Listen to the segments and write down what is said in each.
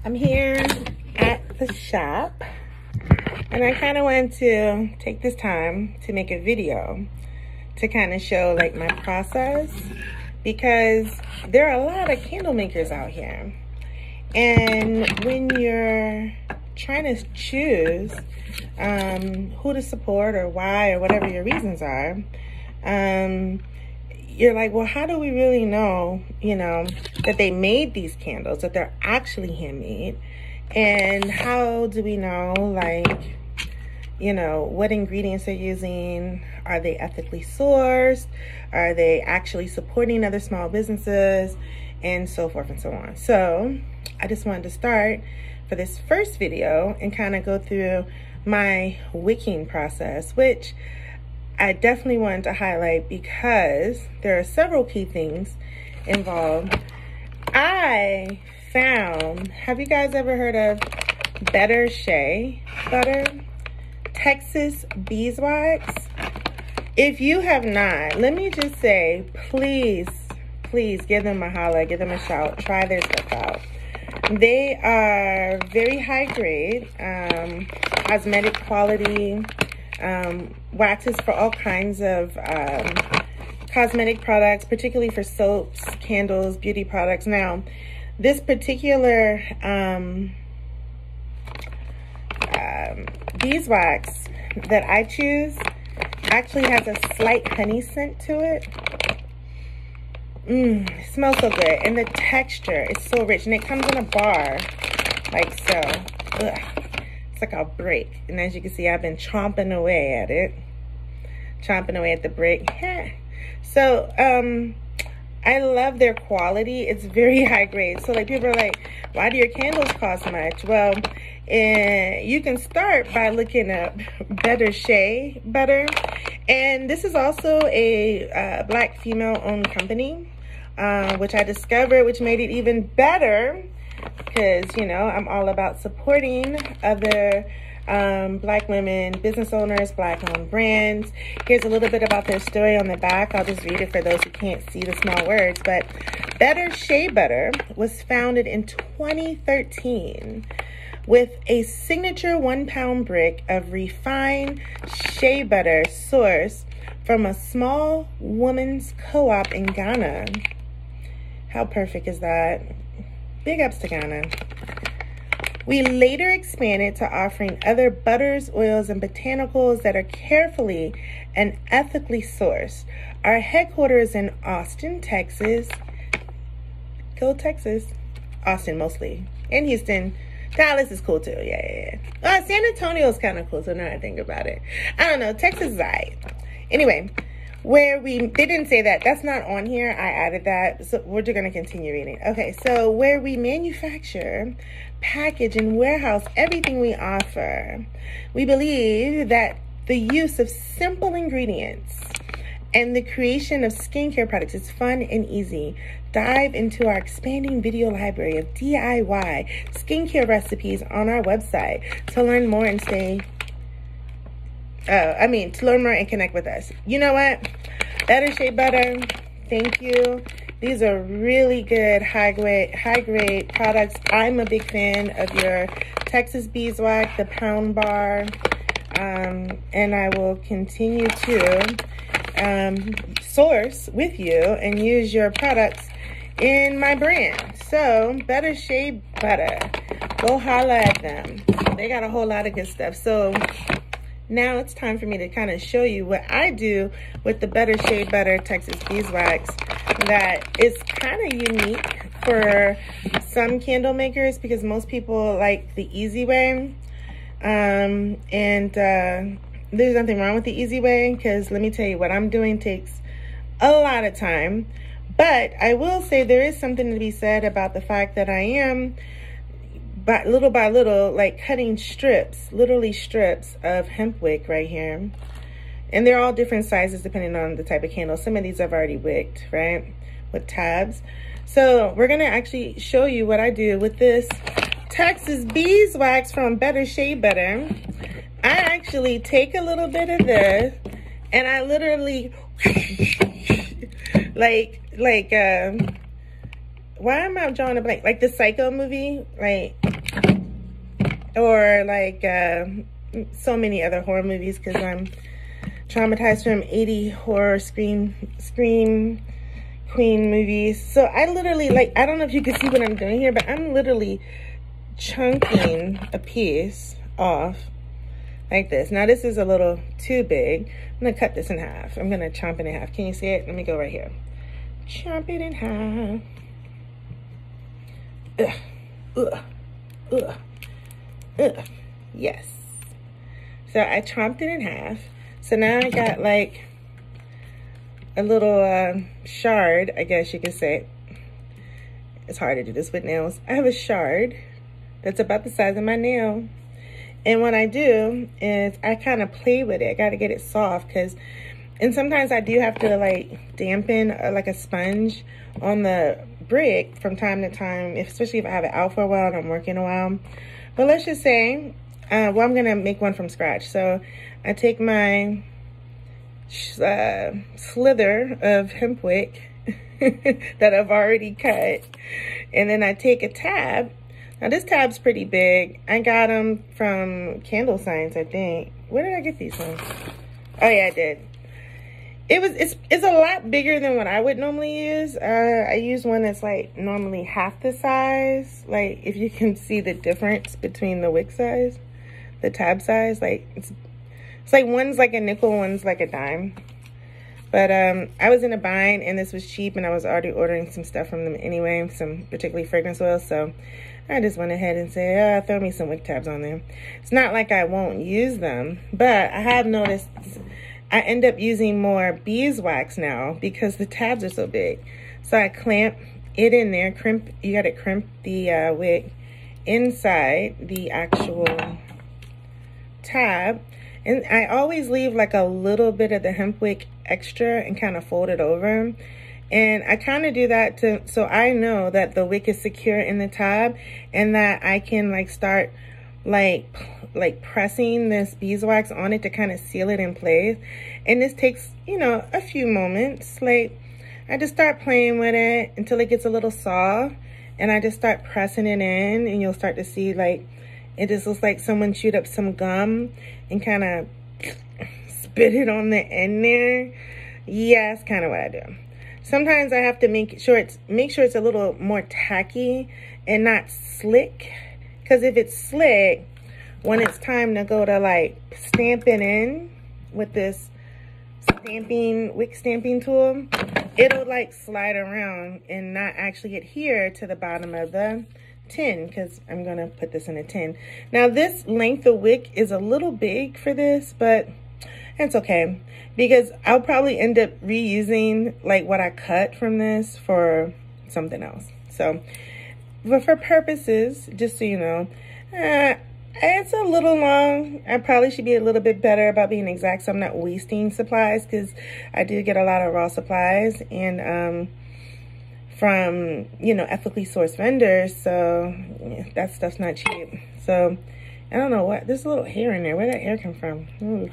I'm here at the shop and I kind of wanted to take this time to make a video to kind of show like my process, because there are a lot of candle makers out here, and when you're trying to choose who to support or why or whatever your reasons are, you're like, well, how do we really know, that they made these candles, that they're actually handmade? And how do we know, like, what ingredients they're using? Are they ethically sourced? Are they actually supporting other small businesses? And so forth and so on. So I just wanted to start for this first video and kind of go through my wicking process, which I definitely wanted to highlight because there are several key things involved. I found, have you guys ever heard of Better Shea Butter? Texas Beeswax? If you have not, let me just say, please give them a holler, give them a shout, try their stuff out. They are very high grade, cosmetic quality, waxes for all kinds of cosmetic products, particularly for soaps, candles, beauty products. Now, this particular beeswax that I choose actually has a slight honey scent to it. It smells so good, and the texture is so rich, and it comes in a bar like so. Ugh. It's like a brick, and as you can see, I've been chomping away at it, chomping away at the brick. So I love their quality. It's very high grade. So like, people are like, why do your candles cost much? Well, you can start by looking up Better Shea Butter, and this is also a Black female owned company, which I discovered, which made it even better, because I'm all about supporting other Black women, business owners, Black owned brands. Here's a little bit about their story on the back. I'll just read it for those who can't see the small words. But Better Shea Butter was founded in 2013 with a signature 1-pound brick of refined shea butter sourced from a small woman's co-op in Ghana. How perfect is that? Big ups to Ghana. We later expanded to offering other butters, oils, and botanicals that are carefully and ethically sourced. Our headquarters is in Austin, Texas. Go Texas. Austin mostly. And Houston. Dallas is cool too. Yeah. San Antonio is kind of cool, so now I think about it. I don't know. Texas is right. Anyway, they didn't say that. That's not on here. I added that. So we're just going to continue reading. Okay, so where we manufacture, package, and warehouse everything we offer, we believe that the use of simple ingredients and the creation of skincare products is fun and easy. Dive into our expanding video library of DIY skincare recipes on our website to learn more and to learn more and connect with us. You know what? Better Shea Butter, thank you. These are really good high grade products. I'm a big fan of your Texas Beeswax, the pound bar, and I will continue to source with you and use your products in my brand. So Better Shea Butter, go holla at them. They got a whole lot of good stuff. So now it's time for me to kind of show you what I do with the Better Shea Butter Texas Beeswax that is kind of unique for some candle makers, because most people like the easy way. There's nothing wrong with the easy way, because let me tell you, what I'm doing takes a lot of time. But I will say there is something to be said about the fact that I am, little by little, like cutting strips, literally strips of hemp wick right here. And they're all different sizes depending on the type of candle. Some of these I've already wicked, right, with tabs. So we're going to actually show you what I do with this Texas Beeswax from Better Shea Butter. I actually take a little bit of this and I literally why am I drawing a blank? Like the Psycho movie, like or like so many other horror movies, because I'm traumatized from 80 horror scream queen movies. So I literally, like, I don't know if you can see what I'm doing here, but I'm literally chunking a piece off like this. Now this is a little too big. I'm gonna cut this in half. I'm gonna chomp it in half. Can you see it? Let me go right here. Chomp it in half. Yes. So I chomped it in half. So now I got like a little shard, I guess you could say. It's hard to do this with nails. I have a shard that's about the size of my nail. And what I do is I kind of play with it. I got to get it soft, and sometimes I do have to like dampen like a sponge on the brick from time to time, especially if I have it out for a while and I'm working a while. But let's just say, well, I'm going to make one from scratch. So I take my slither of hemp wick that I've already cut, and then I take a tab. Now this tab's pretty big. I got them from Candle Science, I think. Where did I get these from? Oh yeah, I did. It's a lot bigger than what I would normally use. I use one that's like normally half the size. Like if you can see the difference between the wick size, the tab size, like it's like one's like a nickel, one's like a dime. But I was in a bind and this was cheap, and I was already ordering some stuff from them anyway, some particularly fragrance oils. So I just went ahead and said, throw me some wick tabs on there. It's not like I won't use them, but I have noticed I end up using more beeswax now because the tabs are so big. So I clamp it in there, you gotta crimp the wick inside the actual tab. And I always leave like a little bit of the hemp wick extra and kind of fold it over. And I kind of do that so I know that the wick is secure in the tab, and that I can like start like pressing this beeswax on it to kind of seal it in place. And this takes, you know, a few moments. Like I just start playing with it until it gets a little soft, and I just start pressing it in, and you'll start to see like it just looks like someone chewed up some gum and kind of spit it on the end there. Yeah, that's kind of what I do. Sometimes I have to make sure it's a little more tacky and not slick. Because if it's slick, when it's time to go to like stamp it in with this wick stamping tool, it'll like slide around and not actually adhere to the bottom of the tin, because I'm going to put this in a tin. Now this length of wick is a little big for this, but it's okay, because I'll probably end up reusing like what I cut from this for something else. So, but for purposes, just so you know, it's a little long. I probably should be a little bit better about being exact, so I'm not wasting supplies, because I do get a lot of raw supplies and from, you know, ethically sourced vendors. So yeah, that stuff's not cheap. So I don't know what, there's a little hair in there. Where'd that hair come from? Ooh.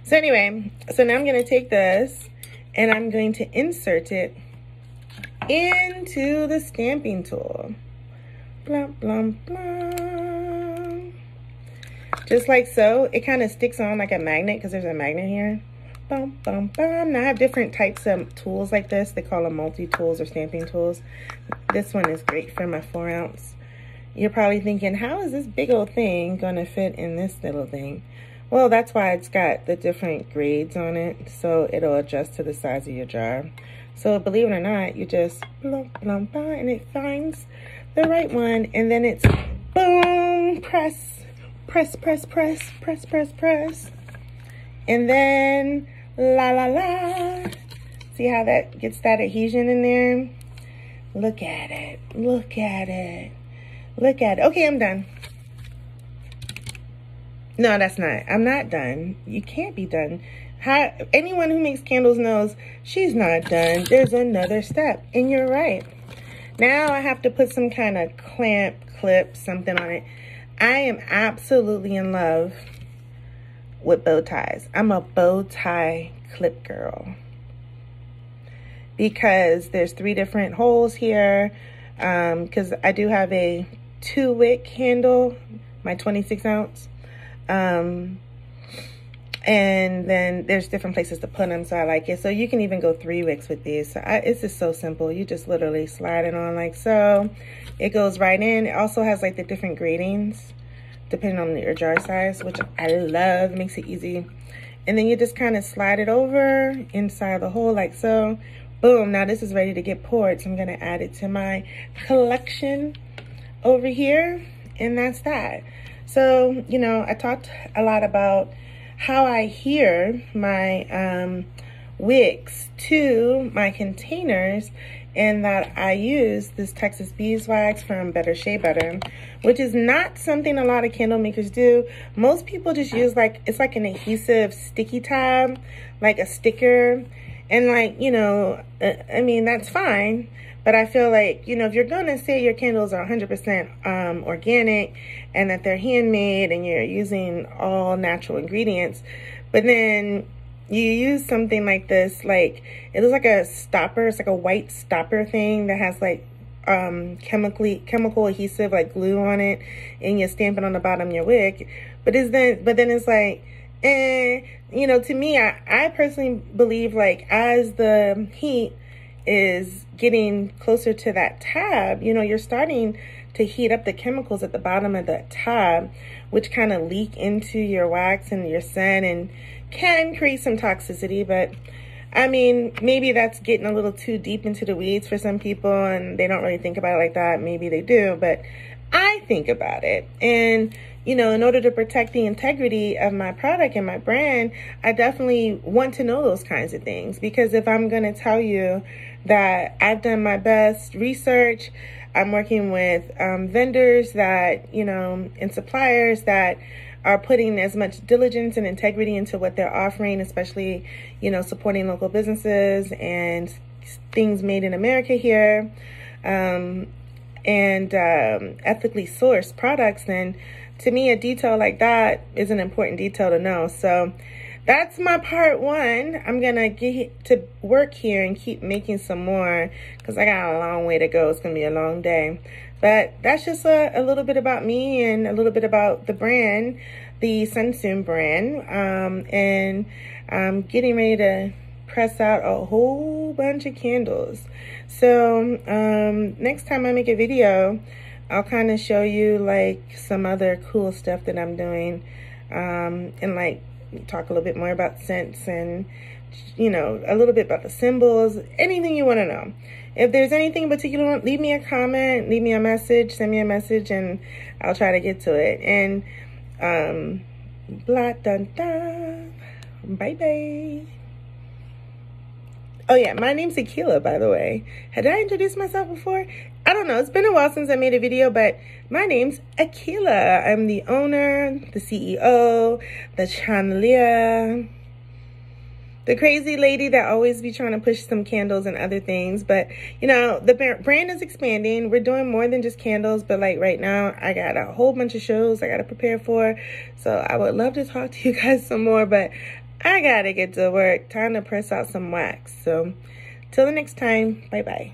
So anyway, so now I'm going to take this and I'm going to insert it into the stamping tool. Blum, blum, blum. Just like so. It kind of sticks on like a magnet, because there's a magnet here. Bum, bum, bum. Now I have different types of tools like this. They call them multi-tools or stamping tools. This one is great for my 4-ounce. You're probably thinking, how is this big old thing going to fit in this little thing? Well, that's why it's got the different grades on it, so it'll adjust to the size of your jar. So believe it or not, you just blum, blum, blum, and it finds the right one, and then it's boom, press, press, press, press, press, press, press, and then la la la. See how that gets that adhesion in there? Look at it, look at it, look at it. Okay, I'm done. No, that's not. I'm not done. You can't be done. Anyone who makes candles knows she's not done. There's another step, and you're right. Now I have to put some kind of clamp, clip, something on it. I am absolutely in love with bow ties. I'm a bow tie clip girl, because there's 3 different holes here, because I do have a 2-wick handle. my 26 ounce. And then there's different places to put them, so I like it. So you can even go 3 wicks with these. So it's just so simple. You just literally slide it on like so. It goes right in. It also has like the different gratings depending on your jar size, which I love. It makes it easy. And then you just kind of slide it over inside the hole like so. Boom. Now this is ready to get poured. So I'm going to add it to my collection over here. And that's that. So, you know, I talked a lot about how I adhere my wicks to my containers, and that I use this Texas Beeswax from Better Shea Butter, which is not something a lot of candle makers do. Most people just use like, it's like an adhesive sticky tab, like a sticker. And like, you know, I mean, that's fine. But I feel like, you know, if you're going to say your candles are 100% organic and that they're handmade and you're using all natural ingredients, but then you use something like this, like it looks like a stopper. It's like a white stopper thing that has like chemical adhesive, like glue on it, and you stamp it on the bottom of your wick. But then it's like, you know, to me, I personally believe like as the heat is getting closer to that tab, you know, you're starting to heat up the chemicals at the bottom of the tab, which kind of leak into your wax and your scent and can create some toxicity. But I mean, maybe that's getting a little too deep into the weeds for some people and they don't really think about it like that. Maybe they do, but I think about it. And you know, in order to protect the integrity of my product and my brand, I definitely want to know those kinds of things. Because if I'm going to tell you that I've done my best research, I'm working with vendors that, you know, and suppliers that are putting as much diligence and integrity into what they're offering, especially, you know, supporting local businesses and things made in America here, and ethically sourced products, then to me, a detail like that is an important detail to know. So that's my part 1. I'm going to get to work here and keep making some more because I got a long way to go. It's going to be a long day. But that's just a little bit about me and a little bit about the brand, the Sunsoon brand. And I'm getting ready to press out a whole bunch of candles. So next time I make a video, I'll kind of show you like some other cool stuff that I'm doing, and like talk a little bit more about scents and, you know, a little bit about the symbols, anything you want to know. If there's anything in particular, leave me a comment, leave me a message, send me a message, and I'll try to get to it. And blah dun dun, bye bye. Oh yeah, my name's Akila, by the way. Had I introduced myself before? I don't know. It's been a while since I made a video, but my name's Akila. I'm the owner, the CEO, the chandelier, the crazy lady that always be trying to push some candles and other things. But, you know, the brand is expanding. We're doing more than just candles, but like right now, I got a whole bunch of shows I got to prepare for. So I would love to talk to you guys some more, but I got to get to work. Time to press out some wax. So till the next time, bye-bye.